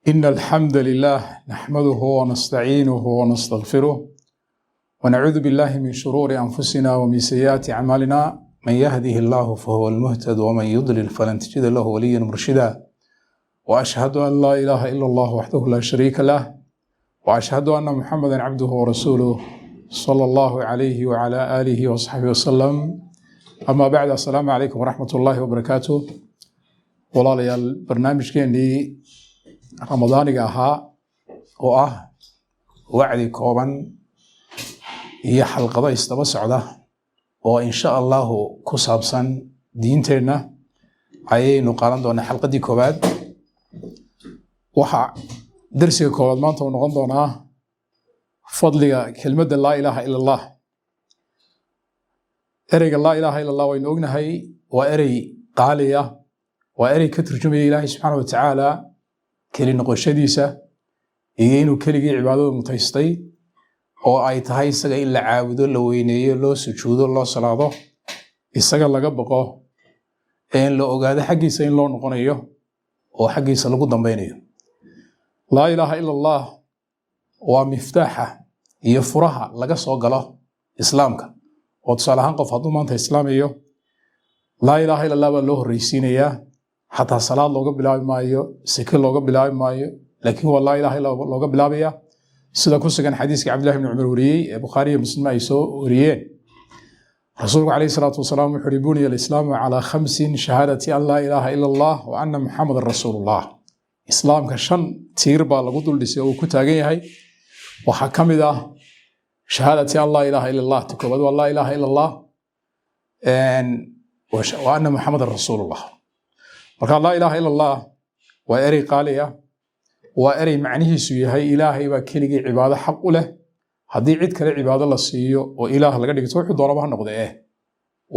إن الحمد لله نحمده ونستعينه ونستغفره ونعوذ بالله من شرور أنفسنا ومن سيئات أعمالنا من يهده الله فهو المهتد ومن يضلل فلن تجد له وليا مرشدا وأشهد أن لا إله إلا الله وحده لا شريك له وأشهد أن محمدا عبده ورسوله صلى الله عليه وعلى آله وصحبه وسلم أما بعد السلام عليكم ورحمة الله وبركاته walaalayaal barnaamijkeennii ramadaaniga ahaa oo ah wacdi kooban iyo xalqado isdaba socda oo insha allahu ku saabsan diinteenna ayaynu qaadan doonaa xalqadii koowaad. waxaa darsiga koowaad maanta uu noqon doonaa fadliga kelmadda laa ilaaha ila allah. ereyga laa ilaaha ila allah waynu ognahay waa erey qaaliya, waa erey ka turjumaya ilaahay subxaana watacaala keli noqoshadiisa iyo inuu keligii cibaadada mutaystay oo ay tahay isaga in la caabudo, la weyneeyo, loo sujuudo, loo salaado, isaga laga baqo, in la ogaado xaggiisa in loo noqonayo oo xaggiisa lagu dambeynayo. laa ilaaha ila allah waa miftaaxa iyo furaha laga soo galo islaamka. oo tusaale ahaan qof hadduu maanta islaamayo, laa ilaaha ila allah baa loo horreysiinayaa. xataa salaad looga bilaabi maayo, sike looga bilaabi maayo, laakiin waa laa ilaha illa looga bilaabaya, sida ku sugan xadiiska cabdillahi ibni cumar wariyey ee bukhaari iyo muslim ay soo wariyeen. rasuulku calayhi salaatu wasalaam wuxuu yidhi buniya alislaamu calaa khamsin shahaadati an laa ilaaha ila allah wa anna muxamadan rasuulullah. islaamka 5 tiir baa lagu dul dhisay oo uu ku taagan yahay. waxaa ka mid ah shahaadati an laa ilaaha ila allah. ta koobaad waa laa ilaaha ila allah wa anna muxamadan rasuulullah. marka laa ilaaha ila allah waa erey qaali ah, waa erey macnihiisu yahay ilaahay baa keligii cibaado xaq u leh. haddii cid kale cibaado la siiyo oo ilaah laga dhigto wuxuu doonaba ha noqde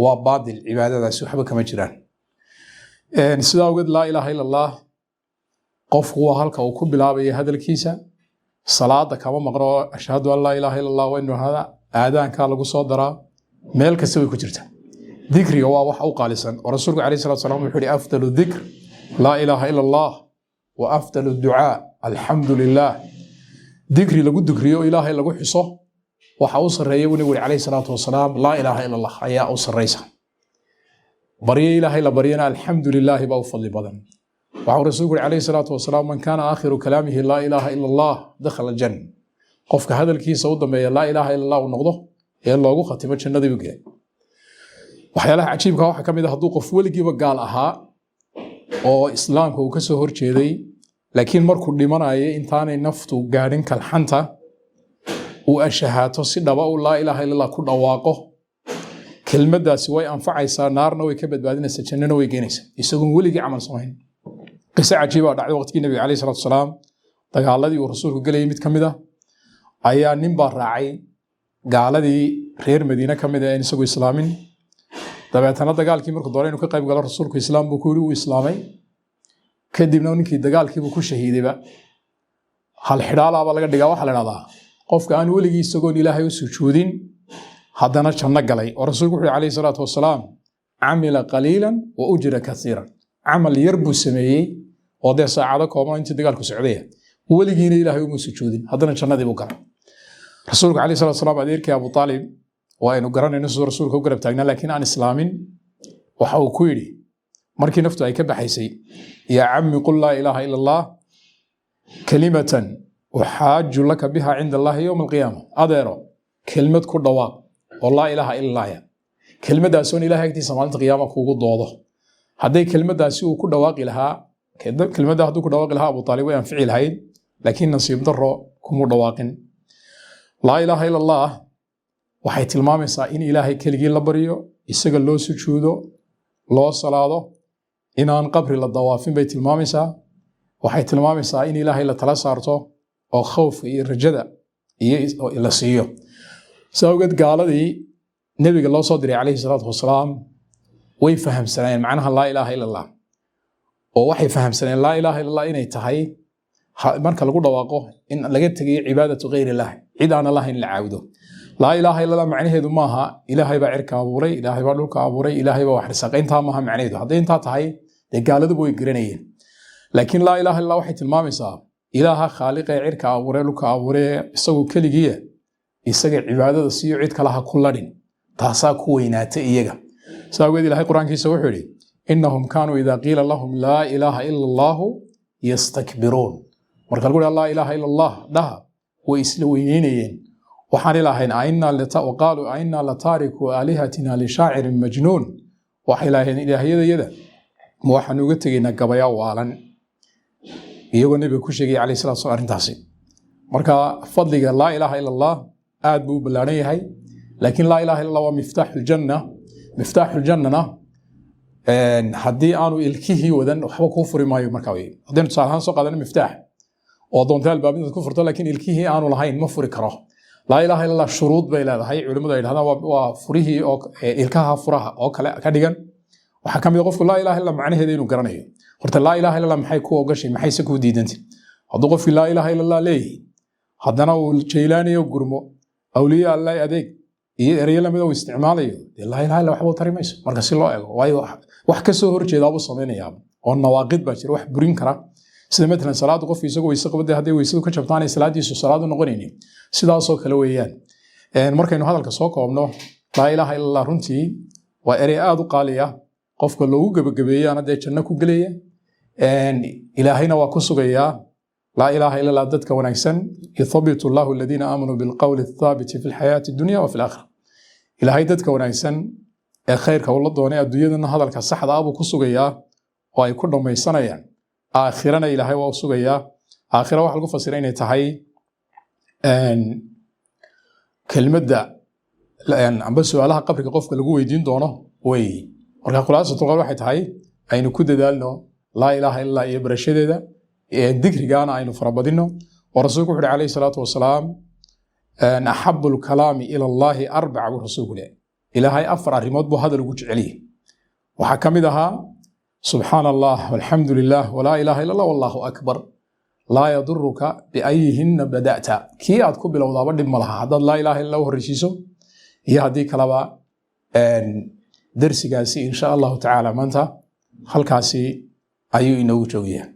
waa baadil, cibaadadaasi waxba kama jiraan. sidaa awgeed laa ilaaha ila allah qofku waa halka uu ku bilaabaya hadalkiisa. salaada kama maqno ashhadu an laa ilaaha ila allah waynu hada aadaankaa lagu soo daraa, meel kasta way ku jirta. dikriga waa wax u qaalisan oo rasuulku calayhi salaatu wasalaam wuxuu yidhi afdalu dikr laa ilaaha ila allah wa afdalu ducaa alxamdu lilah. dikri lagu dikriyo ilaahay lagu xuso waxa u sarreeya buu nabigu yidhi calayhi salaatu wasalaam laa ilaaha ila allah ayaa u sarreysa. baryo ilaahay la baryana alxamdu lilaahi baa u fadli badan. waxau rasuulku yidhi calayhi salaatu wasalaam man kaana aakhiru kalaamihi laa ilaaha ila allah dakhala aljanna. qofka hadalkiisa u dambeeya laa ilaaha ila allah uu noqdo ee loogu khatimo jannadii buu gelay. waxyaalaha cajiibka waxaa ka mid ah hadduu qof weligiiba gaal ahaa oo islaamka uu ka soo horjeeday, laakiin markuu dhimanayo intaanay naftu gaadhin kalxanta uu ashahaato si dhaba u laa ilaaha illa allah ku dhawaaqo, kelmaddaasi way anfacaysaa, naarna way ka badbaadinaysaa, jannana way geenaysaa isagoon weligii camal samayn. qiso cajiiba dhacday waqtigii nabiga calayhi salaatu wasalaam, dagaaladii uu rasuulku gelayay mid ka mid ah ayaa nin baa raacay gaaladii reer madiine ka mid ah aan isagu islaamin. dabeetana dagaalkii markuu doonay inuu ka qayb galo rasuulku islaam buu ku yidhi uu islaamay. kadibna ninkii dagaalkiibuu ku shahiidayba. hal xidhaalaaba laga dhigaa. waxaa la dhahdaa qofka aan weligii isagoon ilaahay u sujuudin haddana janno galay. oo rasuulku wuxuu calayhi salaatu wasalaam camila qaliilan wa ujira kasiiran. camal yar buu sameeyey oo dee saacado kooban intii dagaalku socdaya, weligiina ilaahay uma sujuudin, haddana jannadii buu galay. rasuulku calayhi salaatu wasalaam adeerkii abu aalib waa aynu garanayno siduu rasuulka u garab taagnaa, laakiin aan islaamin, waxa uu ku yidhi markii naftu ay ka baxaysay, yaa cammi qul laa ilaaha ila allah kalimatan uxaaju laka biha cinda allahi yowma alqiyaama. adeero kelmad ku dhawaaq oo laa ilaaha ila allahya, kelmadaasoon ilahay agtiisa maalinta qiyaama kuugu doodo. hadday kelmaddaasi uu ku dhawaaqi lahaa, kelmadda hadduu ku dhawaaqi lahaa abu aalib way anfici lahayd, laakiin nasiib darro kumuu dhawaaqin. laa ilaaha ila allah waxay tilmaamaysaa in ilaahay keligii la baryo, isaga loo sujuudo, loo salaado, inaan qabri la dawaafin bay tilmaamaysaa. waxay tilmaamaysaa in ilaahay la tala saarto oo khawfka iyo rajada iyo la siiyo. saa awgeed gaaladii nebiga loo soo diray calayhi salaatu wasalaam way fahamsanayeen macnaha laa ilaaha ila allah, oo waxay fahamsaneen laa ilaaha ila allah inay tahay marka lagu dhawaaqo in laga tegayo cibaadatu ghayri illah, cid aan allah in la caabudo. laa ilaaha illa allah macnaheedu maaha ilaahay baa cirka abuuray, ilaahay baa dhulka abuuray, ilaahay baa wax risaqay. intaa maaha macnaheedu. hadday intaa tahay dee gaaladuba way garanayeen. laakiin laa ilaaha illa waxay tilmaamaysaa ilaaha khaaliqa ee cirka abuuree dhulka abuuree isagoo keligiiya isaga cibaadada siiyo cid kale ha ku ladhin taasaa ku weynaatay iyaga saa awgeed ilaahay qur-aankiisa wuxuu yidhi innahum kaanuu idaa qiila lahum laa ilaaha ila allaahu yastakbiruun marka lagu yidhi laa ilaaha ila allah dhaha way isla weyneynayeen waxaan ilahayn qaaluu ainnaa lataariku aalihatina lishaacirin majnuun waxay laaheen ilaahyadayada ma waxaan uga tegaynaa gabayaa waalan iyagoo nebiga ku sheegay calayhi salatu wasallam arrintaasi marka fadliga laa ilaaha ila allah aad buu u ballaaran yahay laakiin laa ilaaha illa allah waa miftaaxul jannana haddii aanu ilkihii wadan waxba kuu furi maayo marka wey haddaynu tusaale ahaan soo qaadano miftaax oo doonta albaab inaad ku furto laakiin ilkihii aanu lahayn ma furi karo laa ilaaha illa allah shuruud bay leedahay culimmadu ay dhahdaan waa furihii oo ilkaha furaha oo kale ka dhigan waxaa ka mid a qofku laa ilaha illa macnaheeda inuu garanayo horta laa ilaha illa allah maxay ku ogashay maxayse kuu diidantay hadduu qofkii laa ilaha illa allah leeyahay haddana uu jaylaanayo gurmo awliye allah adeeg iyo ereyo lamid uu isticmaalayo dee laa ilaha illa waxba u tari mayso marka si loo eego waayo wax ka soo horjeedaabuu samaynayaa oo nawaaqid baa jira wax burin kara sida matalan salaadu qofku isagoo weyse qabada hadday weysadu ka jabtaanay salaadiisu salaadu noqonaynin sidaasoo kale weeyaan markaynu hadalka soo koobno laa ilaaha illa allah runtii waa erey aad u qaali ah qofka loogu gebagabeeyaana dee janno ku gelaya ilaahayna waa ku sugayaa laa ilaaha illa allah dadka wanaagsan yuthabitu allahu aladiina aamanuu bilqawli athaabiti fi lxayaati dunya wa fi laakhira ilaahay dadka wanaagsan ee khayrka ula doonay adduunyadana hadalka saxda ah buu ku sugayaa oo ay ku dhammaysanayaan aakhirana ilaahay waa u sugayaa aakhira waxa lagu fasira inay tahay kelmadda amba su'aalaha qabriga qofka lagu weydiin doono wey marka khulaasatul qawl waxay tahay aynu ku dadaalno laa ilaaha illa iyo barashadeeda dikrigaana aynu farabadino oo rasuulku wuxuu calayhi salaatu wasalaam axabu lkalaami ila allahi arbaca buu rasuulku leeyahay ilaahay afar arrimood buu hadal ugu jecel yahay waxaa ka mid ahaa subxaan allah walxamdu lilah walaa ilaaha illa allah wallahu akbar laa yaduruka biayihinna bada'ta kii aad ku bilowdaaba dhib ma laha haddaad laa ilaaha illa u horreysiiso iyo haddii kaleba darsigaasi insha allahu tacaala maanta halkaasi ayuu inoogu joogayaa